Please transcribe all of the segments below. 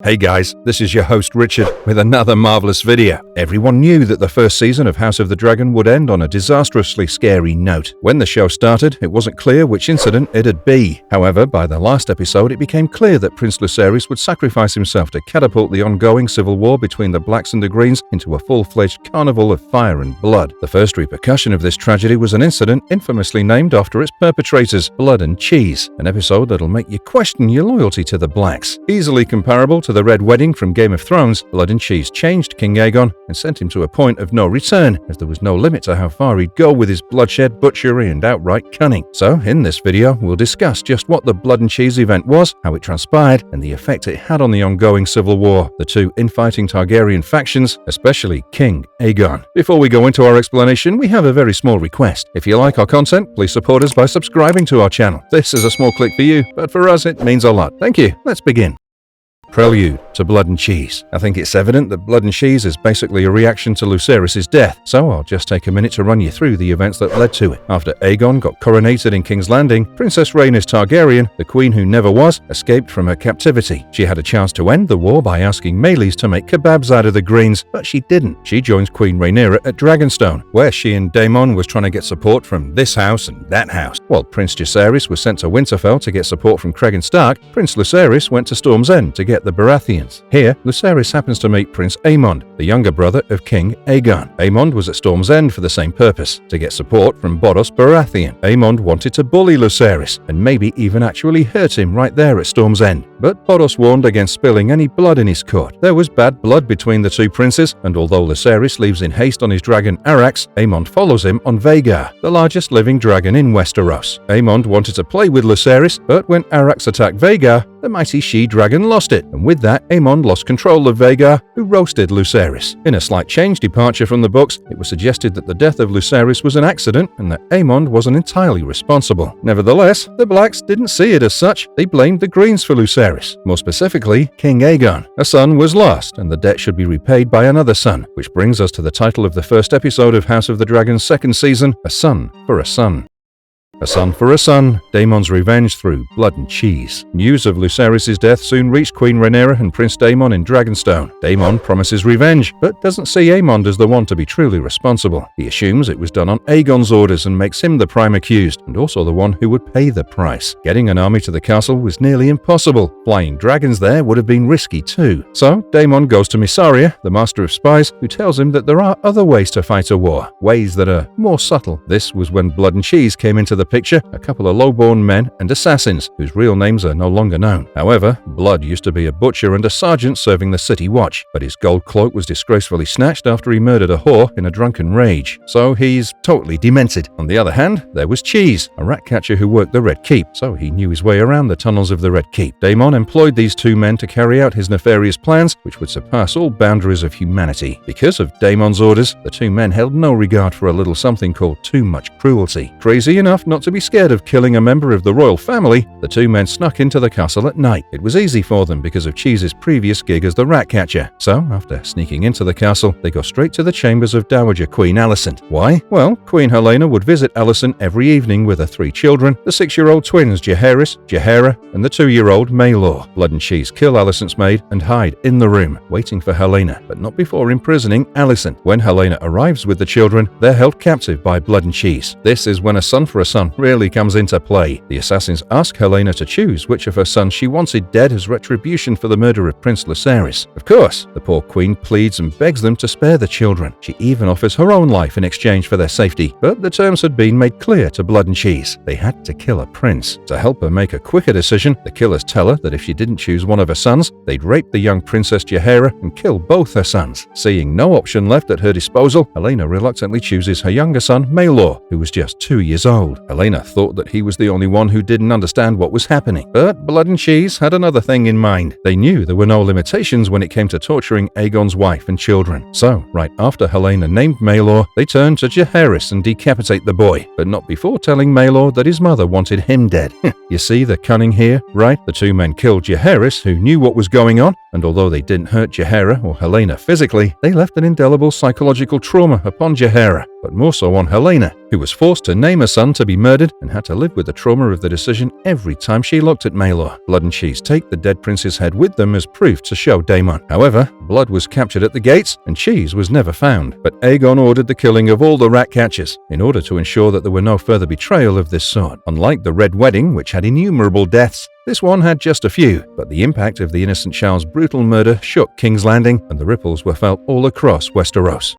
Hey guys, this is your host Richard with another marvelous video. Everyone knew that the first season of House of the Dragon would end on a disastrously scary note. When the show started, it wasn't clear which incident it'd be. However, by the last episode, it became clear that Prince Lucerys would sacrifice himself to catapult the ongoing civil war between the Blacks and the Greens into a full-fledged carnival of fire and blood. The first repercussion of this tragedy was an incident infamously named after its perpetrators, Blood and Cheese, an episode that'll make you question your loyalty to the Blacks. Easily comparable to the Red Wedding from Game of Thrones, Blood and Cheese changed King Aegon and sent him to a point of no return, as there was no limit to how far he'd go with his bloodshed, butchery, and outright cunning. So, in this video, we'll discuss just what the Blood and Cheese event was, how it transpired, and the effect it had on the ongoing civil war, the two infighting Targaryen factions, especially King Aegon. Before we go into our explanation, we have a very small request. If you like our content, please support us by subscribing to our channel. This is a small click for you, but for us it means a lot. Thank you. Let's begin. Prelude to Blood and Cheese. I think it's evident that Blood and Cheese is basically a reaction to Lucerys' death, so I'll just take a minute to run you through the events that led to it. After Aegon got coronated in King's Landing, Princess Rhaenys Targaryen, the queen who never was, escaped from her captivity. She had a chance to end the war by asking Meleys to make kebabs out of the Greens, but she didn't. She joins Queen Rhaenyra at Dragonstone, where she and Daemon was trying to get support from this house and that house. While Prince Jacaerys was sent to Winterfell to get support from Cregan Stark, Prince Lucerys went to Storm's End to get the Baratheons. Here, Lucerys happens to meet Prince Aemond, the younger brother of King Aegon. Aemond was at Storm's End for the same purpose, to get support from Boddos Baratheon. Aemond wanted to bully Lucerys, and maybe even actually hurt him right there at Storm's End. But Boddos warned against spilling any blood in his court. There was bad blood between the two princes, and although Lucerys leaves in haste on his dragon Arrax, Aemond follows him on Vhagar, the largest living dragon in Westeros. Aemond wanted to play with Lucerys, but when Arrax attacked Vhagar, the mighty she-dragon lost it, and with that, Aemond lost control of Vhagar, who roasted Lucerys. In a slight change departure from the books, it was suggested that the death of Lucerys was an accident and that Aemond wasn't entirely responsible. Nevertheless, the Blacks didn't see it as such. They blamed the Greens for Lucerys, more specifically, King Aegon. A son was lost, and the debt should be repaid by another son, which brings us to the title of the first episode of House of the Dragon's second season, A Son for a Son. A son for a son, Daemon's revenge through Blood and Cheese. News of Lucerys' death soon reached Queen Rhaenyra and Prince Daemon in Dragonstone. Daemon promises revenge, but doesn't see Aemond as the one to be truly responsible. He assumes it was done on Aegon's orders and makes him the prime accused, and also the one who would pay the price. Getting an army to the castle was nearly impossible. Flying dragons there would have been risky too. So, Daemon goes to Mysaria, the master of spies, who tells him that there are other ways to fight a war, ways that are more subtle. This was when Blood and Cheese came into the picture, a couple of low-born men and assassins whose real names are no longer known. However, Blood used to be a butcher and a sergeant serving the city watch, but his gold cloak was disgracefully snatched after he murdered a whore in a drunken rage. So he's totally demented. On the other hand, there was Cheese, a rat catcher who worked the Red Keep, so he knew his way around the tunnels of the Red Keep. Daemon employed these two men to carry out his nefarious plans, which would surpass all boundaries of humanity. Because of Daemon's orders, the two men held no regard for a little something called too much cruelty. Crazy enough not to be scared of killing a member of the royal family, the two men snuck into the castle at night. It was easy for them because of Cheese's previous gig as the rat catcher. So, after sneaking into the castle, they go straight to the chambers of Dowager Queen Alicent. Why? Well, Queen Helaena would visit Alicent every evening with her three children, the 6-year-old twins Jaehaerys, Jaehaera, and the 2-year-old Maelor. Blood and Cheese kill Alicent's maid and hide in the room, waiting for Helaena, but not before imprisoning Alicent. When Helaena arrives with the children, they're held captive by Blood and Cheese. This is when a son for a son really comes into play. The assassins ask Helaena to choose which of her sons she wanted dead as retribution for the murder of Prince Lucerys. Of course, the poor queen pleads and begs them to spare the children. She even offers her own life in exchange for their safety, but the terms had been made clear to Blood and Cheese. They had to kill a prince. To help her make a quicker decision, the killers tell her that if she didn't choose one of her sons, they'd rape the young Princess Jaehaera and kill both her sons. Seeing no option left at her disposal, Helaena reluctantly chooses her younger son, Maelor, who was just 2 years old. Helaena thought that he was the only one who didn't understand what was happening. But Blood and Cheese had another thing in mind. They knew there were no limitations when it came to torturing Aegon's wife and children. So, right after Helaena named Maelor, they turned to Jaehaerys and decapitate the boy, but not before telling Maelor that his mother wanted him dead. You see the cunning here, right? The two men killed Jaehaerys, who knew what was going on, and although they didn't hurt Jaehaera or Helena physically, they left an indelible psychological trauma upon Jaehaera, but more so on Helena, who was forced to name her son to be murdered and had to live with the trauma of the decision every time she looked at Maelor. Blood and Cheese take the dead prince's head with them as proof to show Daemon. However, Blood was captured at the gates and Cheese was never found, but Aegon ordered the killing of all the rat catchers in order to ensure that there were no further betrayal of this sort. Unlike the Red Wedding, which had innumerable deaths, this one had just a few, but the impact of the innocent Charles' brutal murder shook King's Landing and the ripples were felt all across Westeros.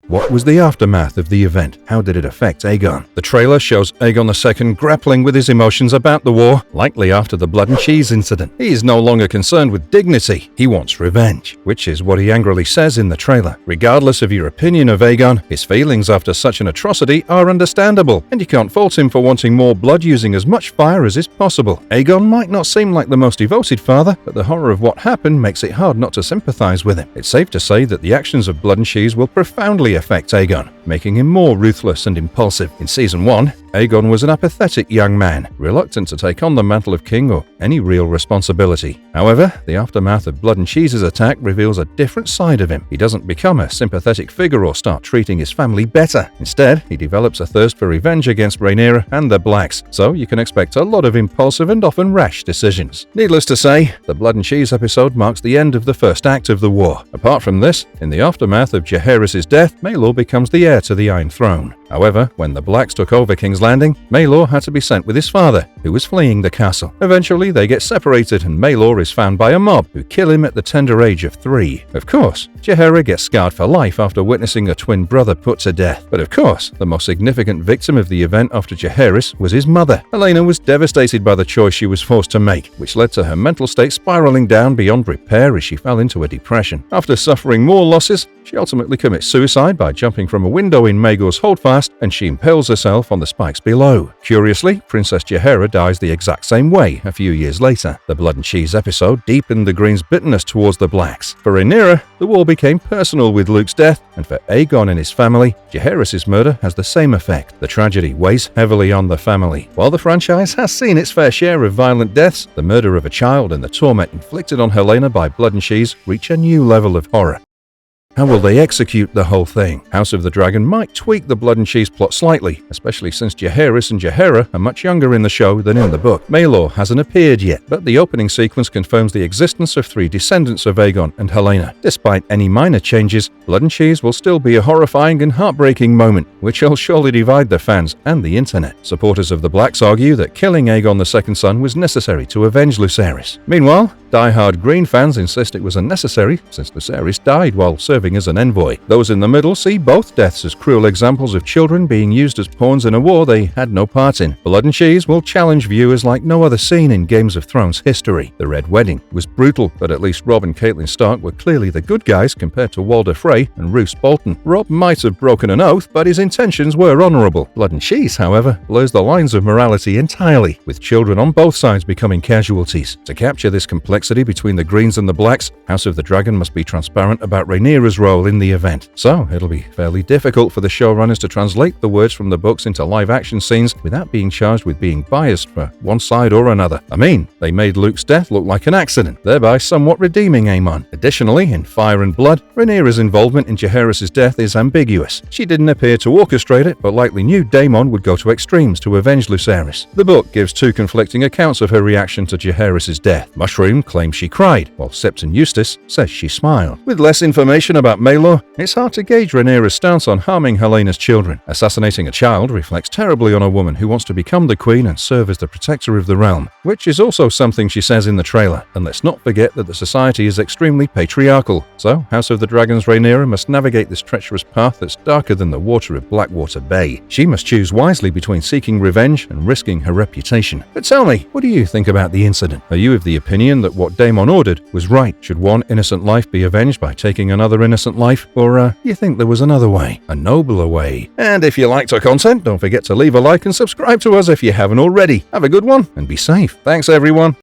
What was the aftermath of the event? How did it affect Aegon? The trailer shows Aegon II grappling with his emotions about the war, likely after the Blood and Cheese incident. He is no longer concerned with dignity, he wants revenge, which is what he angrily says in the trailer. Regardless of your opinion of Aegon, his feelings after such an atrocity are understandable, and you can't fault him for wanting more blood using as much fire as is possible. Aegon might not seem like the most devoted father, but the horror of what happened makes it hard not to sympathize with him. It's safe to say that the actions of Blood and Cheese will profoundly affect Aegon, making him more ruthless and impulsive. In Season 1, Aegon was an apathetic young man, reluctant to take on the mantle of king or any real responsibility. However, the aftermath of Blood and Cheese's attack reveals a different side of him. He doesn't become a sympathetic figure or start treating his family better. Instead, he develops a thirst for revenge against Rhaenyra and the Blacks, so you can expect a lot of impulsive and often rash decisions. Needless to say, the Blood and Cheese episode marks the end of the first act of the war. Apart from this, in the aftermath of Jaehaerys' death, Maelor becomes the heir to the Iron Throne. However, when the Blacks took over King's Landing, Maelor had to be sent with his father, who was fleeing the castle. Eventually, they get separated and Maelor is found by a mob, who kill him at the tender age of 3. Of course, Jaehaera gets scarred for life after witnessing a twin brother put to death. But of course, the most significant victim of the event after Jaehaerys was his mother. Helena was devastated by the choice she was forced to make, which led to her mental state spiraling down beyond repair as she fell into a depression. After suffering more losses, she ultimately commits suicide by jumping from a window in Maegor's Holdfast, and she impales herself on the spikes below. Curiously, Princess Jaehaera dies the exact same way a few years later. The Blood and Cheese episode deepened the Green's bitterness towards the Blacks. For Rhaenyra, the war became personal with Luke's death, and for Aegon and his family, Jaehaerys' murder has the same effect. The tragedy weighs heavily on the family. While the franchise has seen its fair share of violent deaths, the murder of a child and the torment inflicted on Helena by Blood and Cheese reach a new level of horror. How will they execute the whole thing? House of the Dragon might tweak the Blood and Cheese plot slightly, especially since Jaehaerys and Jaehaera are much younger in the show than in the book. Maelor hasn't appeared yet, but the opening sequence confirms the existence of 3 descendants of Aegon and Helena. Despite any minor changes, Blood and Cheese will still be a horrifying and heartbreaking moment, which will surely divide the fans and the internet. Supporters of the Blacks argue that killing Aegon II's son was necessary to avenge Lucerys. Meanwhile, die-hard Green fans insist it was unnecessary since Lucerys died while serving as an envoy. Those in the middle see both deaths as cruel examples of children being used as pawns in a war they had no part in. Blood and Cheese will challenge viewers like no other scene in Games of Thrones history. The Red Wedding was brutal, but at least Robb and Catelyn Stark were clearly the good guys compared to Walder Frey and Roose Bolton. Robb might have broken an oath, but his intentions were honorable. Blood and Cheese, however, blurs the lines of morality entirely, with children on both sides becoming casualties. To capture this complexity between the Greens and the Blacks, House of the Dragon must be transparent about Rhaenyra's role in the event. So, it'll be fairly difficult for the showrunners to translate the words from the books into live-action scenes without being charged with being biased for one side or another. I mean, they made Luke's death look like an accident, thereby somewhat redeeming Aemon. Additionally, in Fire and Blood, Rhaenyra's involvement in Jaehaerys' death is ambiguous. She didn't appear to orchestrate it, but likely knew Daemon would go to extremes to avenge Lucerys. The book gives 2 conflicting accounts of her reaction to Jaehaerys' death. Mushroom claims she cried, while Septon Eustace says she smiled. With less information about Maelor, it's hard to gauge Rhaenyra's stance on harming Helena's children. Assassinating a child reflects terribly on a woman who wants to become the queen and serve as the protector of the realm, which is also something she says in the trailer. And let's not forget that the society is extremely patriarchal, so House of the Dragon's Rhaenyra must navigate this treacherous path that's darker than the water of Blackwater Bay. She must choose wisely between seeking revenge and risking her reputation. But tell me, what do you think about the incident? Are you of the opinion that what Daemon ordered was right? Should one innocent life be avenged by taking another innocent life? Or you think there was another way? A nobler way? And if you liked our content, don't forget to leave a like and subscribe to us if you haven't already. Have a good one and be safe. Thanks everyone.